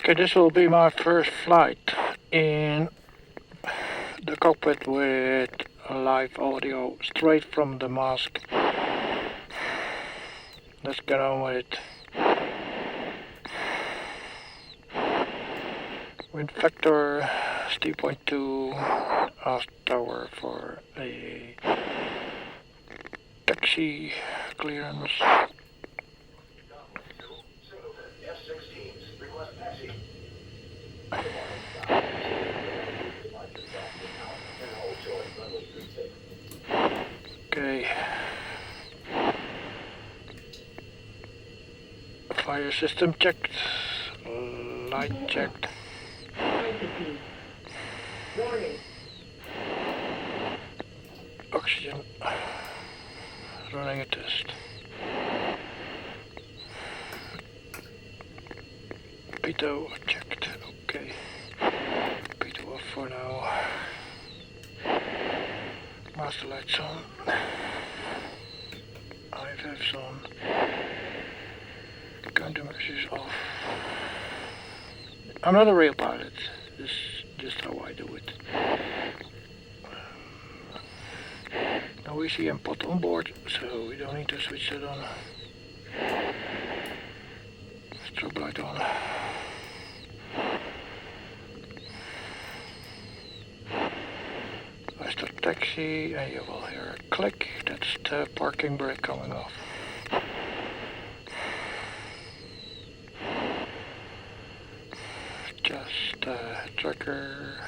Okay, this will be my first flight in the cockpit with live audio straight from the mask. Let's get on with it. Wind factor T.2, ask tower for a taxi clearance. F16s, request taxi. Okay. Fire system checked. Light checked. Warning. Oxygen. Running a test. Pitot checked. Okay. Pitot off for now. Master lights on. IFF's on. Countermeasures is off. I'm not a real pilot. This is just how I do it. No ECM pod on board, so we don't need to switch that on. Strobe light on. I start taxi and you will hear a click. That's the parking brake coming off. Just tracker.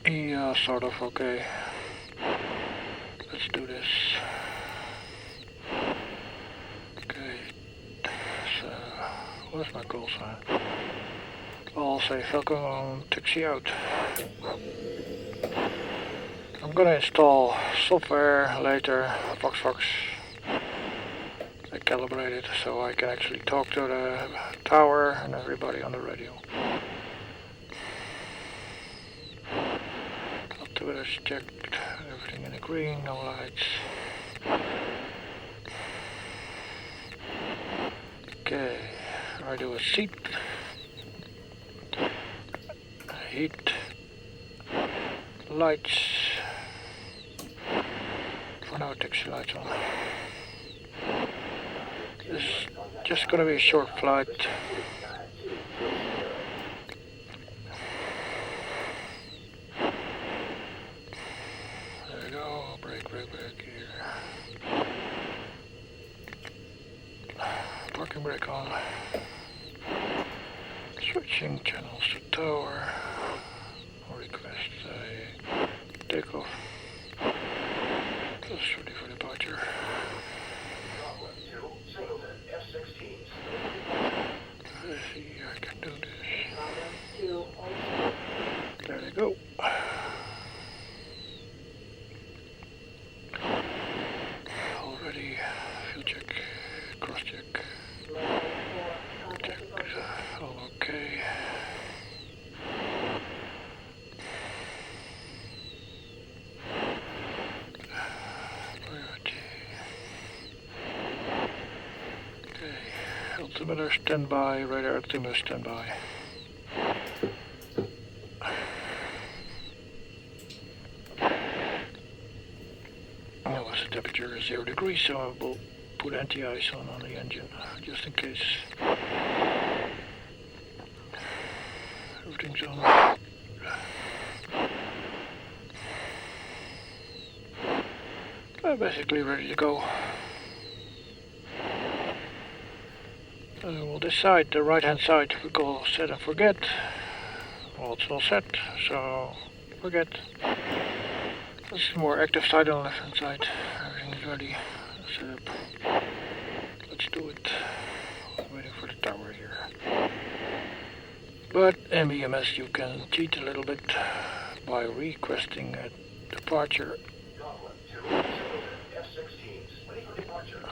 Yeah, sort of okay. Let's do this. Okay. So, where's my call sign? I'll say Falcon on taxi out. I'm gonna install software later, Fox. I calibrate it so I can actually talk to the tower and everybody on the radio. Altimeter's checked, everything in the green, no lights. Okay, I do a seat. Heat. Lights. For now, taxi lights on. This is just gonna be a short flight. There we go, brake here. Parking brake on. Switching channels to tower. Request a takeoff. Just ready for departure. F16s. Let's see, I can do this. There they go. Already fuel check, cross check. Check, all okay. Altimeter standby, radar altimeter standby. Now as the temperature is 0 degrees, so I will put anti-ice on the engine, just in case. Everything's on. Basically ready to go. We'll decide the right hand side we call set and forget. Well, it's all set, so forget. This is more active side on the left hand side. Everything is ready. Set up. Let's do it. Waiting for the tower here. But MBMS you can cheat a little bit by requesting a departure. F16s, ready for departure.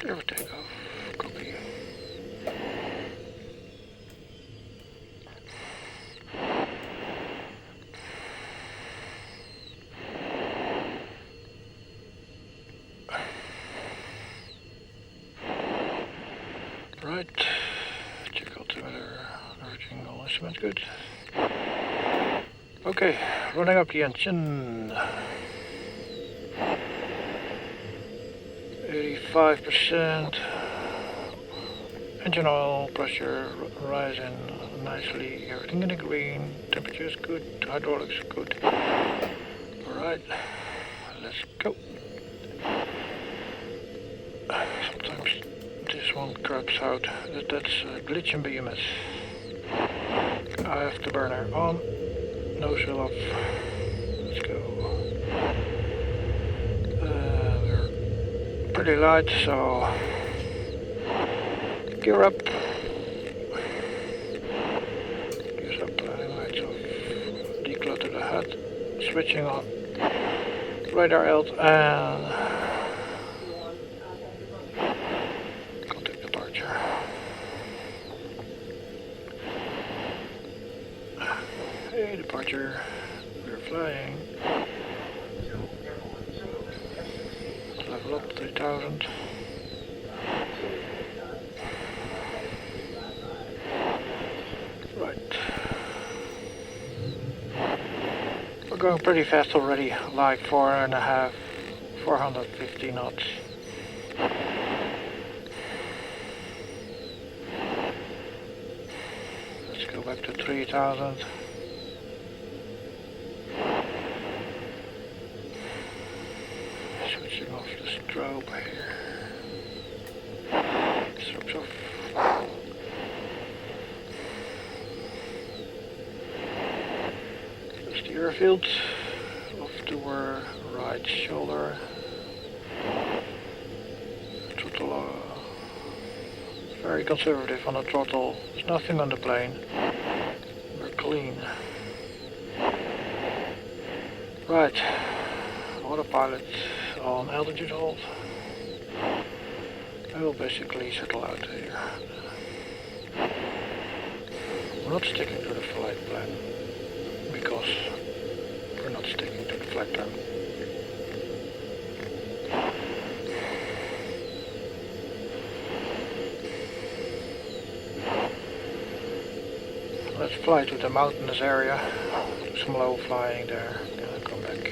There we takeoff. Copy. good. Okay, running up the engine. 85%. Engine oil pressure rising nicely. Everything in the green. Temperature is good. Hydraulics good. Alright, let's go. Sometimes this one craps out. That's glitch in BMS. I have the burner on. Nose wheel off. Let's go. We're pretty light, so gear up. Use up planning lights off. Declutter the HUD. Switching on. Radar out and contact departure. Hey, departure. We're flying. Level up 3000. Right. We're going pretty fast already, like 450 knots. Let's go back to 3000. Switching off the strobe here. Strobe's off. There's the airfield off to our right shoulder. Throttle very conservative on the throttle. There's nothing on the plane. We're clean. Right. Autopilot on altitude hold. I will basically settle out here. We're not sticking to the flight plan because we're not sticking to the flight plan. Let's fly to the mountainous area. Do some low flying there and come back.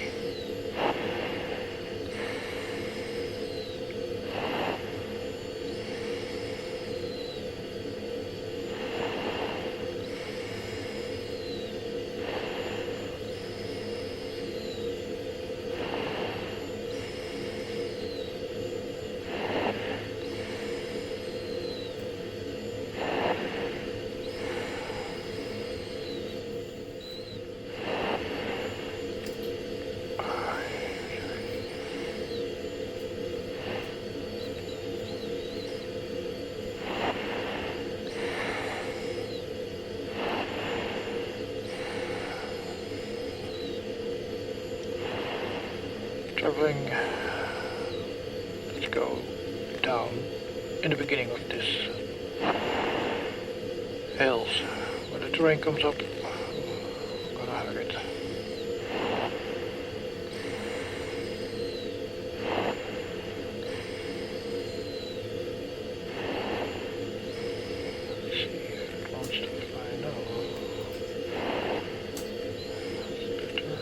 Traveling, let's go down in the beginning of this hills. When the terrain comes up, I'm gonna hug it. Let's see if it wants to fly now. That's better.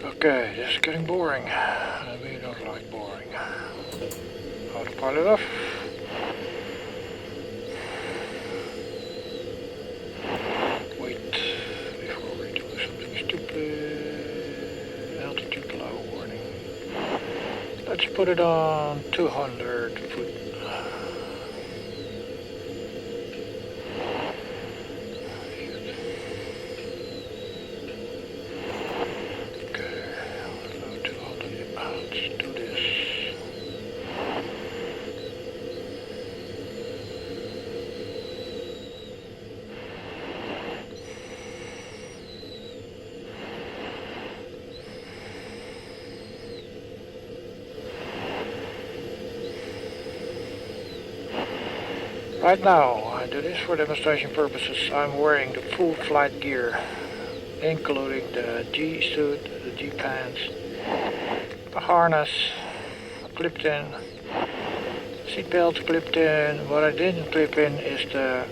Okay, this is getting boring. We don't like boring. Autopilot off. Wait before we do something stupid. Altitude low warning. Let's put it on 200 foot. Right now, I do this for demonstration purposes. I'm wearing the full flight gear, including the G suit, the G pants, the harness clipped in, seat belts clipped in. What I didn't clip in is the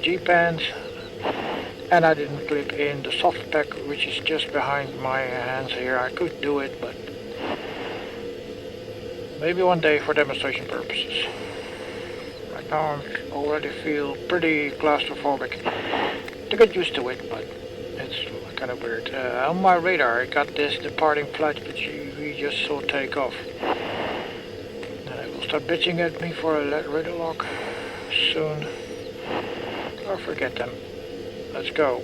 G pants, and I didn't clip in the soft pack, which is just behind my hands here. I could do it, but maybe one day for demonstration purposes. Right now I already feel pretty claustrophobic. To get used to it, but it's kind of weird. On my radar I got this departing flight, which we just saw take off. And it will start bitching at me for a radar lock soon. Or forget them. Let's go.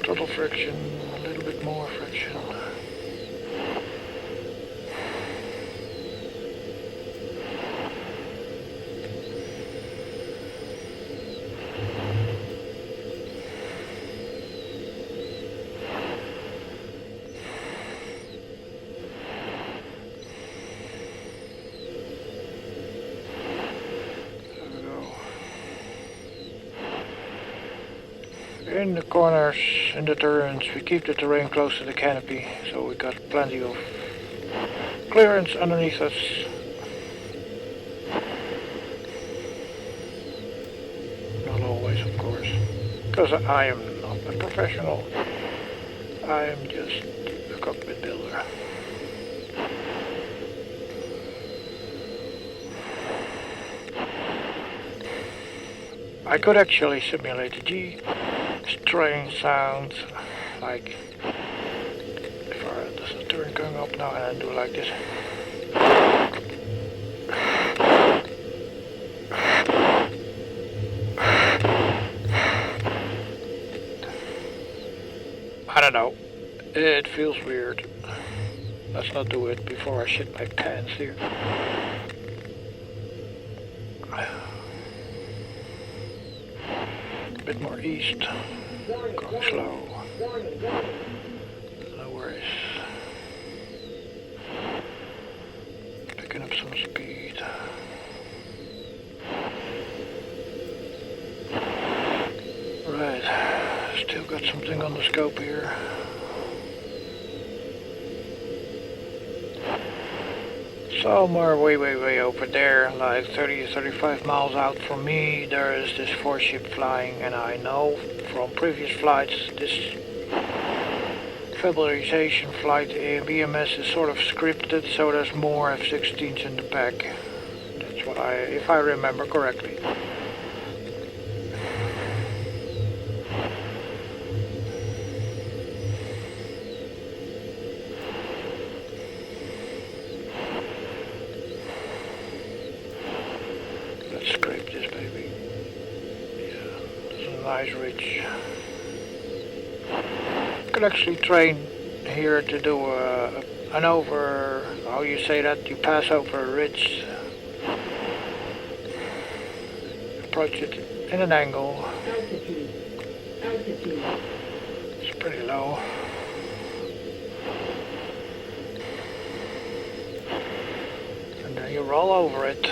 Total friction, a little bit more friction. In the corners, in the turns, we keep the terrain close to the canopy, so we got plenty of clearance underneath us. Not always, of course, because I am not a professional. I am just a cockpit builder. I could actually simulate the G train sounds, like if there's a turn going up now and I do like this. I don't know, it feels weird. Let's not do it before I shit my pants here. A bit more east, going slow, no worries, picking up some speed. Right, still got something on the scope here. Somewhere way over there, like 30-35 miles out from me, there is this 4-ship flying, and I know from previous flights this febrilization flight in BMS is sort of scripted, so there's more F16s in the back. That's what if I remember correctly. Scrape this baby. Yeah, there's a nice ridge. You could actually train here to do an over, how you say that, you pass over a ridge. Approach it in an angle. Altitude. It's pretty low. And then you roll over it.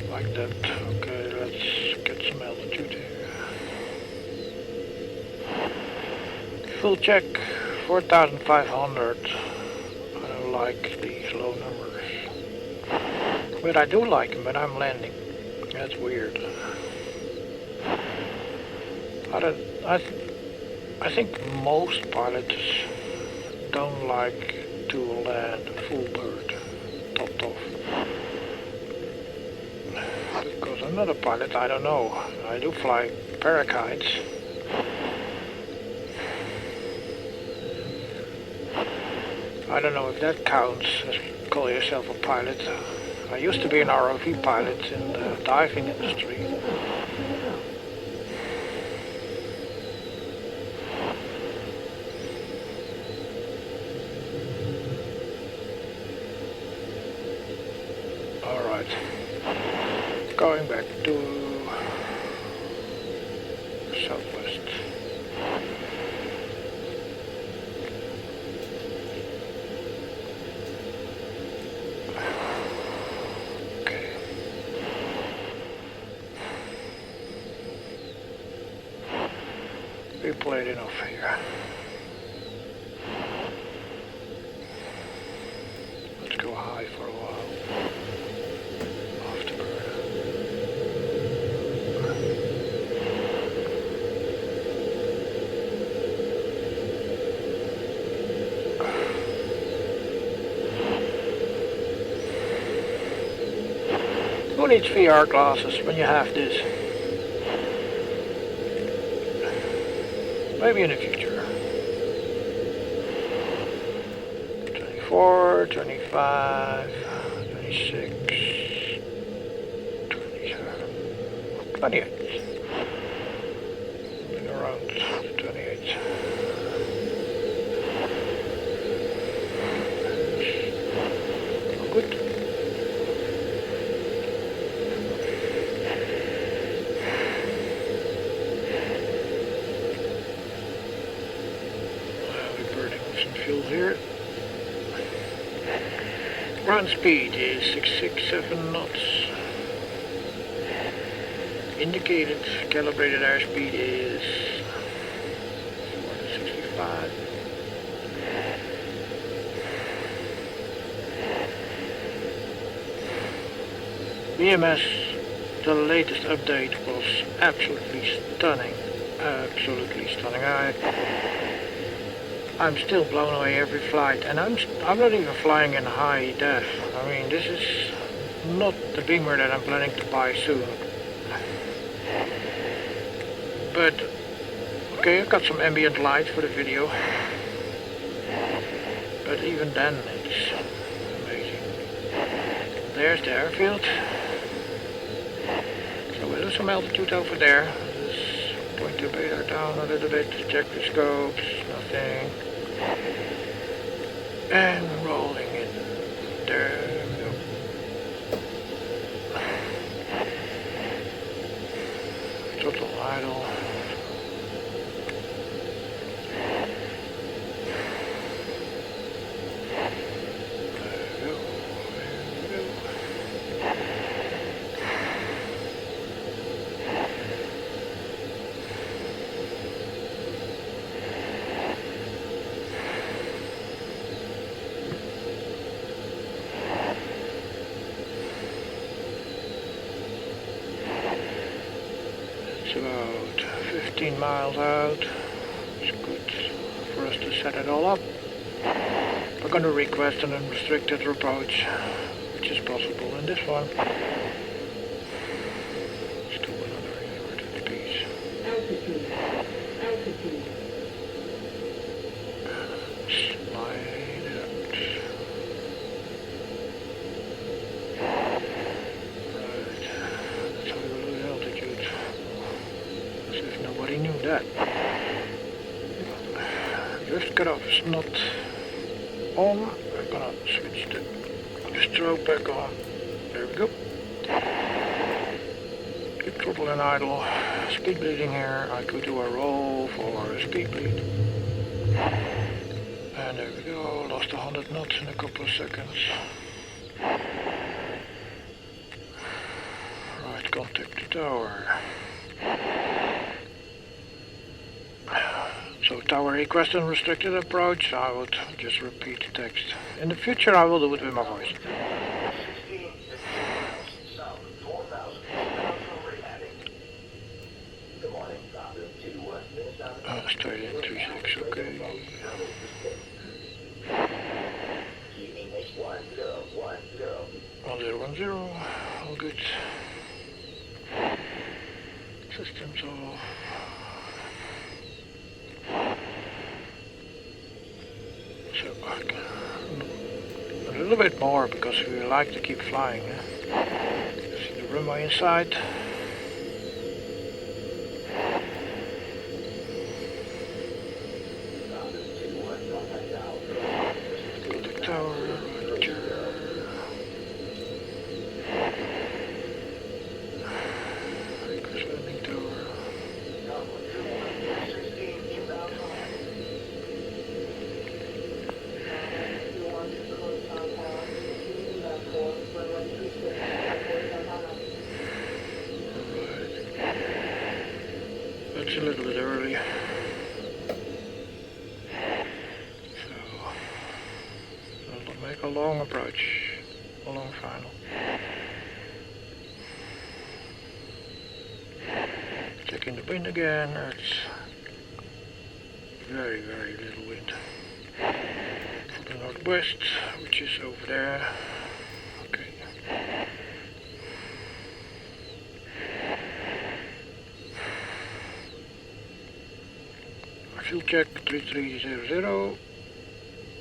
Like that. Okay, let's get some altitude here. Full check, 4,500. I don't like these low numbers. But I do like them when I'm landing. That's weird. I think most pilots don't like to land full bird, topped off. Because I'm not a pilot, I don't know. I do fly parakites. I don't know if that counts as call yourself a pilot. I used to be an ROV pilot in the diving industry. wide enough here. Let's go high for a while. Afterburner. Who needs VR glasses when you have this? Maybe in the future. 24, 25, 26, 27, 28. Moving around 28. All good. We're burning some fuel here. Ground speed is 667 knots. Indicated calibrated airspeed is 465. BMS, the latest update was absolutely stunning. Absolutely stunning. I'm still blown away every flight, and I'm not even flying in high def. I mean, this is not the Beamer that I'm planning to buy soon. But okay, I've got some ambient light for the video, but even then it's amazing. There's the airfield. So we'll do some altitude over there. Just point the radar down a little bit, check the scopes, nothing. And rolling in. There we go. Total idle. There we go. There we go. It's about 15 miles out. It's good for us to set it all up. We're going to request an unrestricted approach, which is possible in this one. Let's do another inverted piece. Altitude. Altitude. Slide it out. Right. That's how we will lose altitude. As if nobody knew that. Just cut off is not on. We're gonna switch the strobe back on. There we go. Keep throttle and idle. Speed bleeding here. I could do a roll for a speed bleed. And there we go. Lost 100 knots in a couple of seconds. Right, contact the tower. So tower request and restricted approach, I would just repeat the text. In the future I will do it with my voice. F16 south, 4,000 over heading. Good morning, Doctor. 2 minutes down. Straight in 36, okay. QEH 1010. 1010, all good. Systems off. So a little bit more because we like to keep flying. See the runway inside. Contact tower, Roger. Request landing tower. That's a little bit early. a long approach, a long final. Checking the wind again. It's very, very little wind. From the northwest, which is over there. Okay. Fuel check 3300.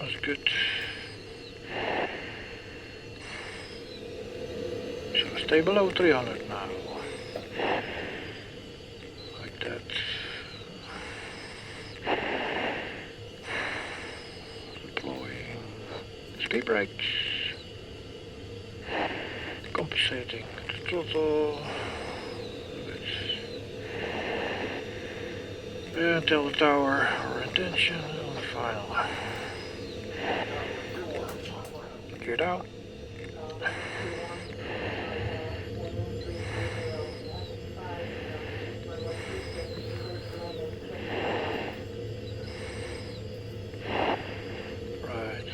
That's good. So stay below 300 now. Like that. Deploying speed brakes. Compensating the throttle. And tell the tower our intention on the final. Geared out. Right.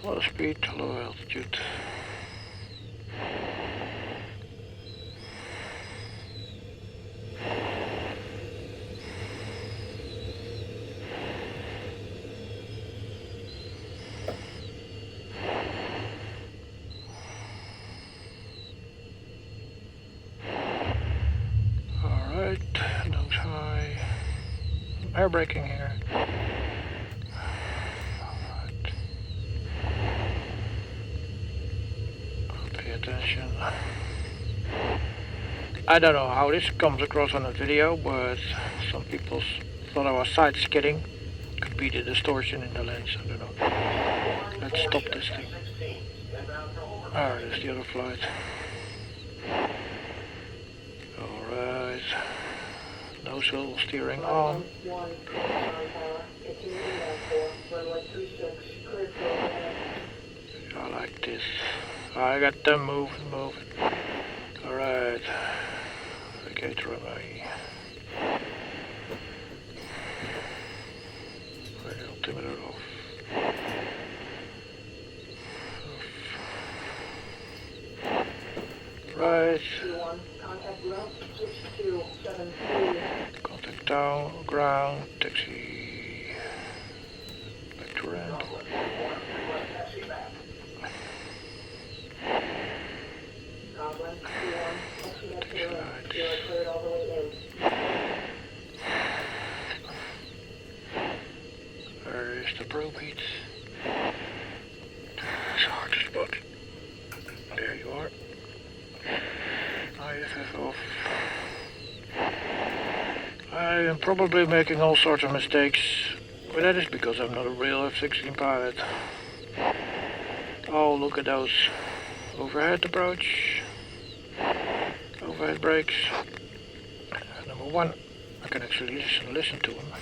Low speed, low altitude. Nose high. Air braking here. Alright. Pay attention. I don't know how this comes across on the video, but some people thought I was side skidding. Could be the distortion in the lens, I don't know. Let's stop this thing. Ah, there's the other flight. Alright. Nose wheel steering on. I like this. I got them moving. Alright. Okay, runway. Altimeter off. Right. Contact down, ground, taxi. Back to ramp. Taxi lights. There is the probe heat. It's hard to spot. There you are. IFF off. I am probably making all sorts of mistakes, but that is because I'm not a real F16 pilot. Oh, look at those. Overhead approach. Overhead brakes. Number one, I can actually listen to them.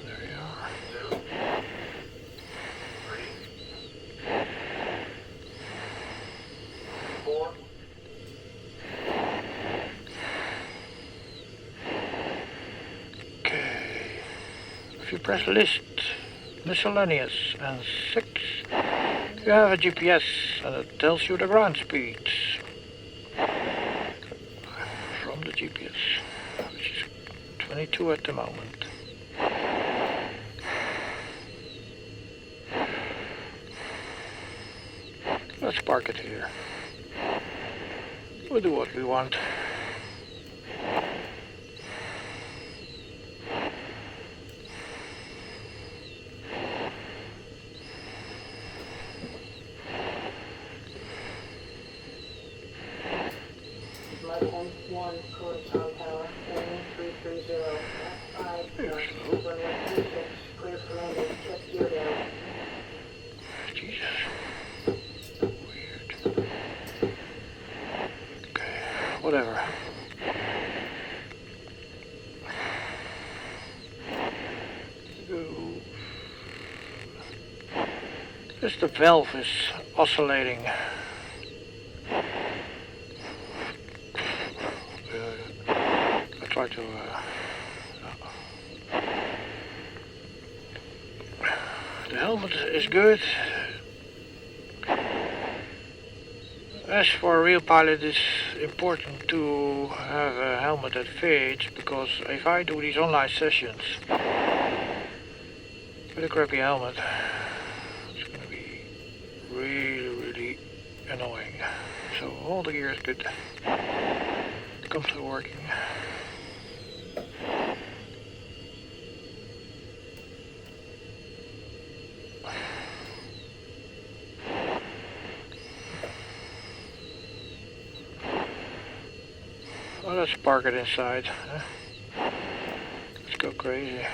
There you are. Okay. If you press list, miscellaneous, and 6, you have a GPS and it tells you the ground speeds from the GPS, which is 22 at the moment. Let's park it here. We'll do what we want. One, Gunsan Tower, 330, F5, runway 36, clear for landing, check gear down. Jesus. Weird. Okay, whatever. Just the valve is oscillating. I try to The helmet is good. As for a real pilot, it's important to have a helmet that fits, because if I do these online sessions with a crappy helmet, it's going to be really annoying. So all the gear is good. It comes to working. Well, let's park it inside. Let's go crazy.